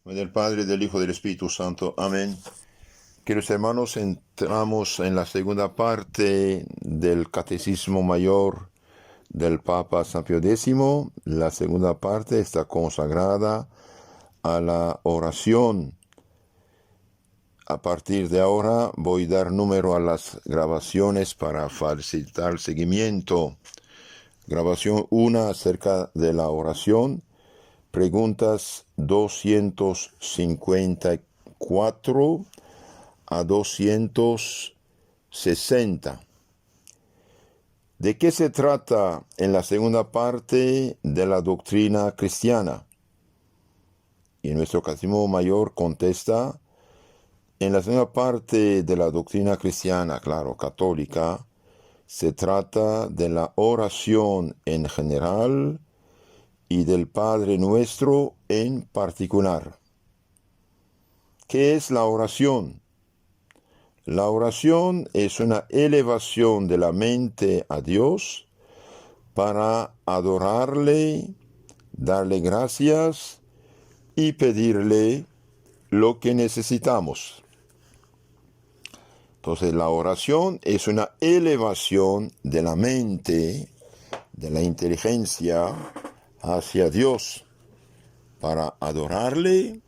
Del Padre, del Hijo, del Espíritu Santo. Amén. Queridos hermanos, entramos en la segunda parte del Catecismo Mayor del Papa San Pío X. La segunda parte está consagrada a la oración. A partir de ahora voy a dar número a las grabaciones para facilitar el seguimiento. Grabación 1 acerca de la oración. Preguntas 254 a 260. ¿De qué se trata en la segunda parte de la doctrina cristiana? Y nuestro Catecismo Mayor contesta, en la segunda parte de la doctrina cristiana, claro, católica, se trata de la oración en general y del Padre Nuestro en particular. ¿Qué es la oración? La oración es una elevación de la mente a Dios para adorarle, darle gracias y pedirle lo que necesitamos. Entonces la oración es una elevación de la mente, de la inteligencia hacia Dios para adorarle,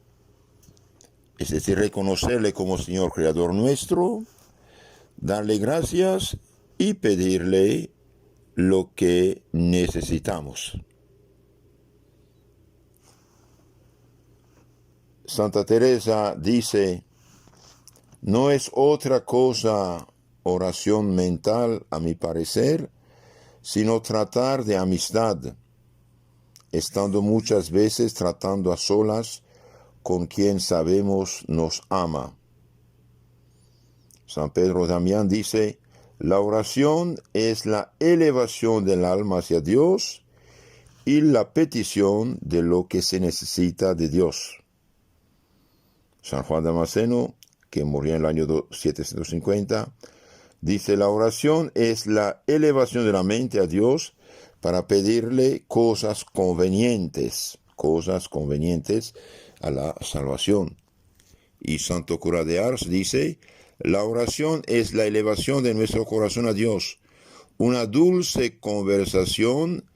es decir, reconocerle como Señor Creador nuestro, darle gracias y pedirle lo que necesitamos. Santa Teresa dice, no es otra cosa oración mental, a mi parecer, sino tratar de amistad, estando muchas veces tratando a solas con quien sabemos nos ama. San Pedro Damián dice, la oración es la elevación del alma hacia Dios y la petición de lo que se necesita de Dios. San Juan Damasceno, que murió en el año 750, dice, la oración es la elevación de la mente a Dios para pedirle cosas convenientes a la salvación. Y Santo Cura de Ars dice, la oración es la elevación de nuestro corazón a Dios, una dulce conversación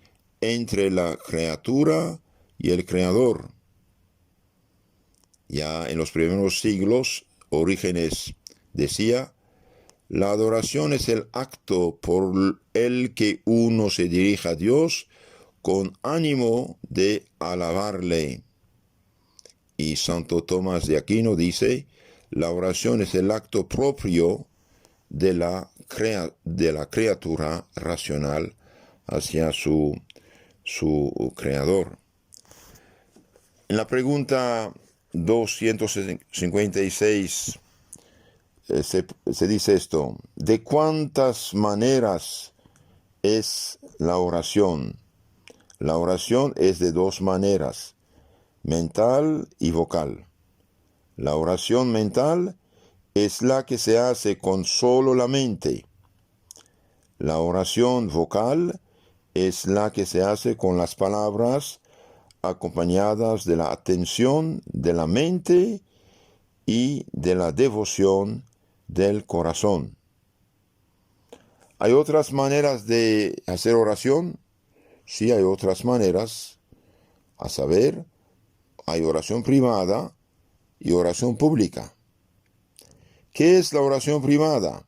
entre la criatura y el Creador. Ya en los primeros siglos, Orígenes decía, la adoración es el acto por el que uno se dirige a Dios con ánimo de alabarle. Y Santo Tomás de Aquino dice, la oración es el acto propio de la criatura racional hacia su creador. En la pregunta 256 se dice esto, ¿de cuántas maneras es la oración? La oración es de dos maneras, mental y vocal. La oración mental es la que se hace con solo la mente. La oración vocal es la que se hace con las palabras acompañadas de la atención de la mente y de la devoción del corazón. ¿Hay otras maneras de hacer oración? Sí, hay otras maneras. A saber, hay oración privada y oración pública. ¿Qué es la oración privada?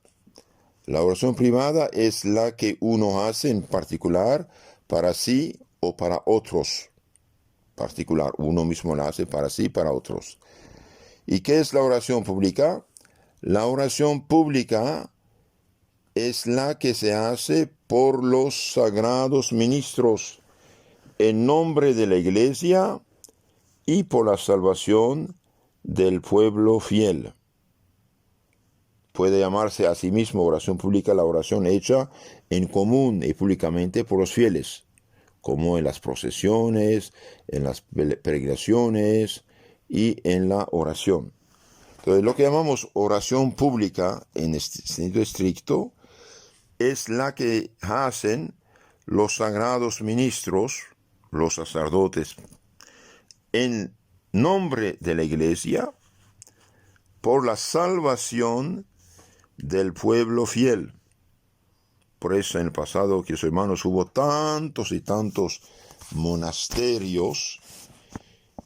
La oración privada es la que uno hace en particular para sí o para otros. Particular, uno mismo la hace para sí y para otros. ¿Y qué es la oración pública? La oración pública es la que se hace por los sagrados ministros en nombre de la Iglesia y por la salvación del pueblo fiel. Puede llamarse a sí mismo oración pública la oración hecha en común y públicamente por los fieles, como en las procesiones, en las peregrinaciones y en la oración. Entonces, lo que llamamos oración pública en este sentido estricto es la que hacen los sagrados ministros, los sacerdotes, en nombre de la iglesia por la salvación del pueblo fiel. Por eso en el pasado, queridos hermanos, hubo tantos y tantos monasterios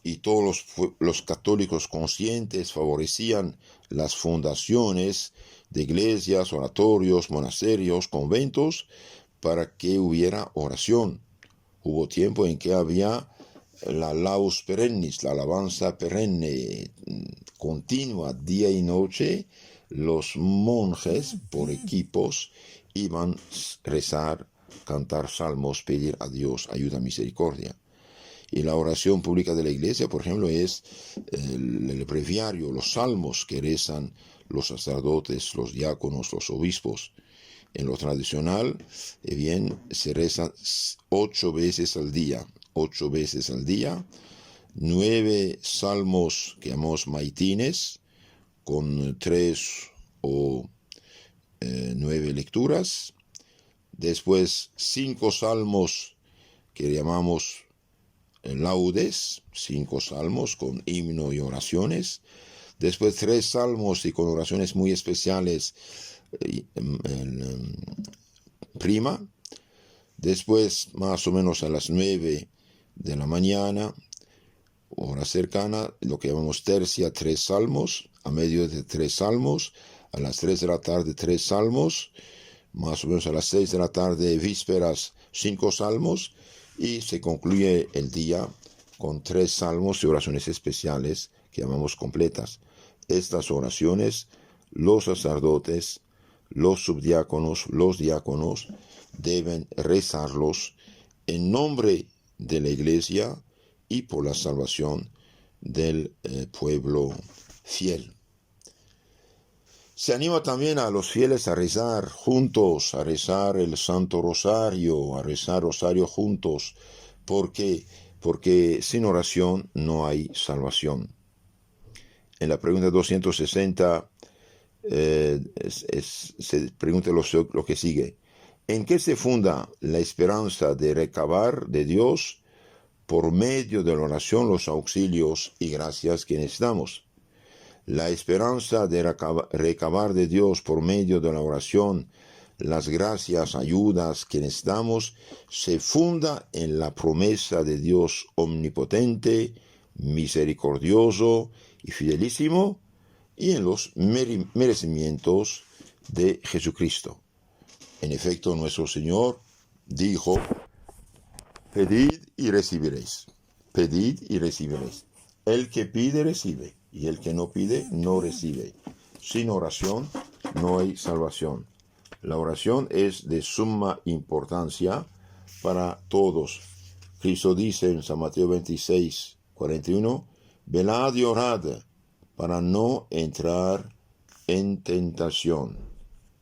y todos los católicos conscientes favorecían las fundaciones de iglesias, oratorios, monasterios, conventos, para que hubiera oración. Hubo tiempo en que había la laus perennis, la alabanza perenne, continua, día y noche. Los monjes, por equipos, iban a rezar, cantar salmos, pedir a Dios ayuda, misericordia. Y la oración pública de la iglesia, por ejemplo, es el breviario, los salmos que rezan los sacerdotes, los diáconos, los obispos. En lo tradicional, bien, se reza 8 veces al día, 9 salmos que llamamos maitines, con 3 o 9 lecturas. Después 5 salmos que llamamos laudes, 5 salmos con himno y oraciones. Después 3 salmos y con oraciones muy especiales, prima. Después, más o menos a las 9 de la mañana, hora cercana, lo que llamamos tercia, 3 salmos, a medio de 3 salmos, a las 3 de la tarde 3 salmos, más o menos a las 6 de la tarde, vísperas, 5 salmos, y se concluye el día con 3 salmos y oraciones especiales que llamamos completas. Estas oraciones, los sacerdotes, los subdiáconos, los diáconos, deben rezarlos en nombre de la iglesia y por la salvación del pueblo fiel. Se anima también a los fieles a rezar juntos, a rezar el Santo Rosario, a rezar Rosario juntos. ¿Por qué? Porque sin oración no hay salvación. En la pregunta 260 se pregunta lo que sigue. ¿En qué se funda la esperanza de recabar de Dios por medio de la oración los auxilios y gracias que necesitamos? La esperanza de recabar de Dios por medio de la oración las gracias, ayudas que necesitamos, se funda en la promesa de Dios omnipotente, misericordioso y fidelísimo, y en los merecimientos de Jesucristo. En efecto, nuestro Señor dijo: pedid y recibiréis. Pedid y recibiréis. El que pide, recibe. Y el que no pide, no recibe. Sin oración no hay salvación. La oración es de suma importancia para todos. Cristo dice en San Mateo 26, 41, velad y orad para no entrar en tentación.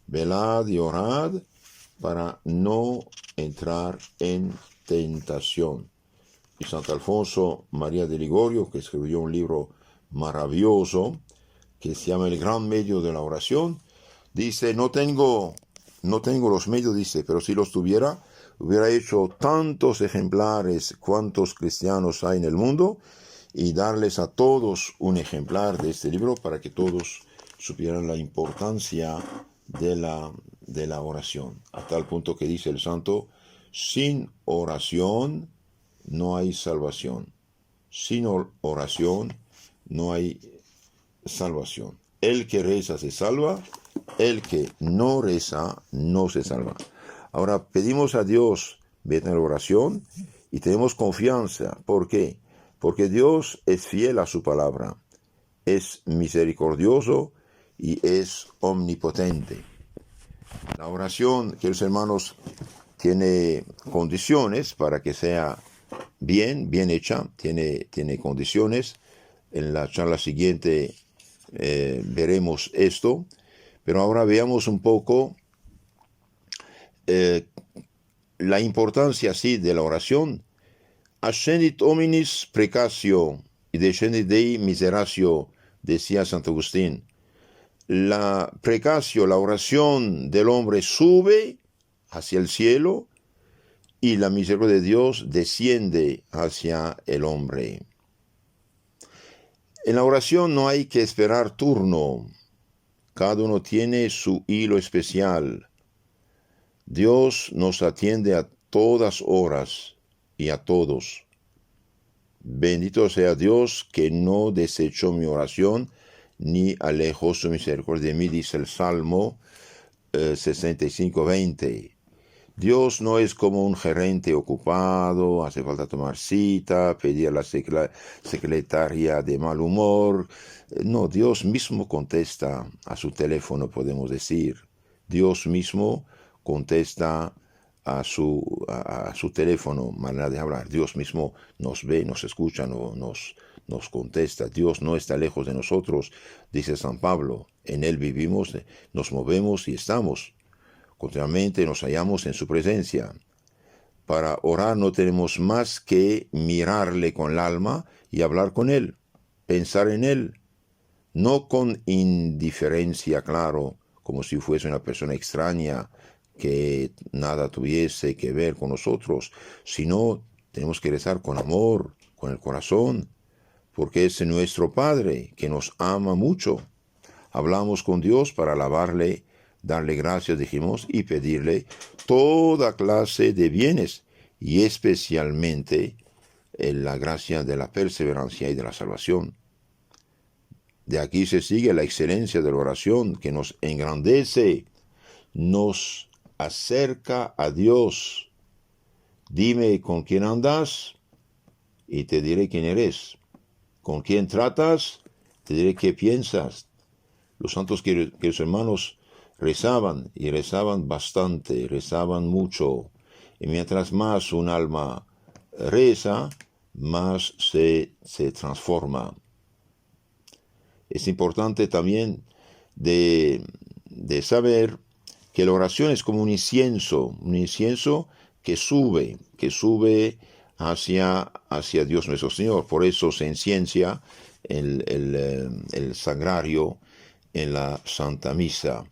Velad y orad para no entrar en tentación. Y Santo Alfonso María de Ligorio, que escribió un libro maravilloso que se llama El Gran Medio de la Oración, dice: no tengo los medios, dice, pero si los tuviera, hubiera hecho tantos ejemplares cuantos cristianos hay en el mundo, y darles a todos un ejemplar de este libro para que todos supieran la importancia de la oración, a tal punto que dice el santo: sin oración no hay salvación. Sin oración no hay salvación. El que reza se salva, el que no reza no se salva. Ahora pedimos a Dios en la oración y tenemos confianza. ¿Por qué? Porque Dios es fiel a su palabra, es misericordioso y es omnipotente. La oración, queridos hermanos, tiene condiciones para que sea bien hecha, tiene condiciones. En la charla siguiente veremos esto, pero ahora veamos un poco la importancia así de la oración. Ascendit hominis precatio y descendit Dei miseratio, decía Santo Agustín. La precatio, la oración del hombre, sube hacia el cielo y la misericordia de Dios desciende hacia el hombre. En la oración no hay que esperar turno. Cada uno tiene su hilo especial. Dios nos atiende a todas horas y a todos. Bendito sea Dios que no desechó mi oración ni alejó su misericordia de mí, dice el Salmo 65:20. Dios no es como un gerente ocupado, hace falta tomar cita, pedir a la secretaria de mal humor. No, Dios mismo contesta a su teléfono, podemos decir. Dios mismo contesta a su teléfono, manera de hablar. Dios mismo nos ve, nos escucha, nos contesta. Dios no está lejos de nosotros, dice San Pablo. En Él vivimos, nos movemos y estamos. Continuamente nos hallamos en su presencia. Para orar no tenemos más que mirarle con el alma y hablar con Él, pensar en Él, no con indiferencia, claro, como si fuese una persona extraña que nada tuviese que ver con nosotros, sino tenemos que rezar con amor, con el corazón, porque es nuestro Padre que nos ama mucho. Hablamos con Dios para alabarle, darle gracias, dijimos, y pedirle toda clase de bienes, y especialmente la gracia de la perseverancia y de la salvación. De aquí se sigue la excelencia de la oración, que nos engrandece, nos acerca a Dios. Dime con quién andas y te diré quién eres. Con quién tratas, te diré qué piensas. Los santos queridos hermanos rezaban y rezaban bastante, rezaban mucho. Y mientras más un alma reza, más se transforma. Es importante también de saber que la oración es como un incienso que sube hacia Dios nuestro Señor. Por eso se encienia el sagrario en la Santa Misa.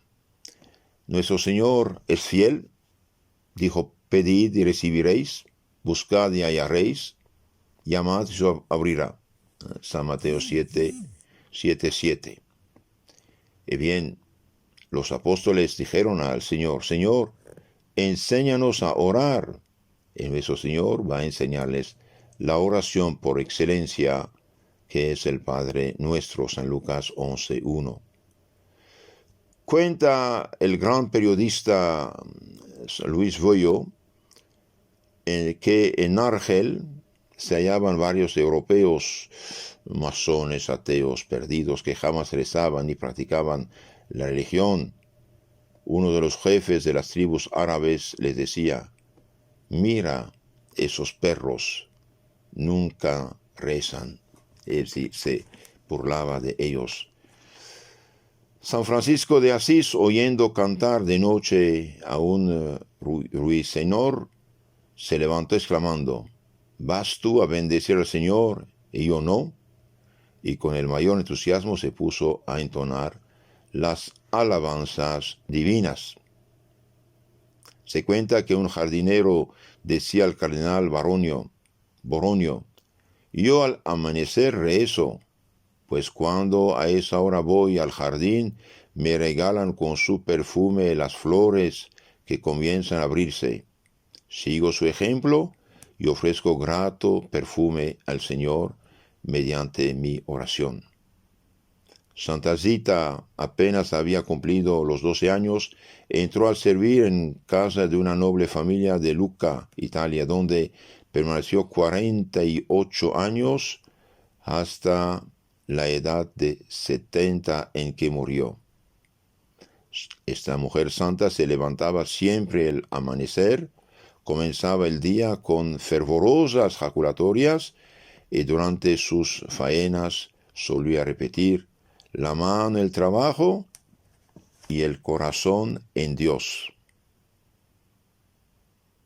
Nuestro Señor es fiel, dijo, pedid y recibiréis, buscad y hallaréis, llamad y se os abrirá. San Mateo 7:7. Y bien, los apóstoles dijeron al Señor, Señor, enséñanos a orar. Y nuestro Señor va a enseñarles la oración por excelencia, que es el Padre nuestro, San Lucas 11:1. Cuenta el gran periodista Luis Voyo que en Argel se hallaban varios europeos, masones, ateos, perdidos, que jamás rezaban ni practicaban la religión. Uno de los jefes de las tribus árabes les decía, mira esos perros, nunca rezan. Es decir, se burlaba de ellos. San Francisco de Asís, oyendo cantar de noche a un ruiseñor, se levantó exclamando, ¿vas tú a bendecir al Señor y yo no? Y con el mayor entusiasmo se puso a entonar las alabanzas divinas. Se cuenta que un jardinero decía al cardenal Boronio, yo al amanecer rezo, pues cuando a esa hora voy al jardín, me regalan con su perfume las flores que comienzan a abrirse. Sigo su ejemplo y ofrezco grato perfume al Señor mediante mi oración. Santa Zita apenas había cumplido los 12 años, entró a servir en casa de una noble familia de Lucca, Italia, donde permaneció 48 años hasta la edad de 70 en que murió. Esta mujer santa se levantaba siempre al amanecer, comenzaba el día con fervorosas jaculatorias y durante sus faenas solía repetir, la mano en el trabajo y el corazón en Dios.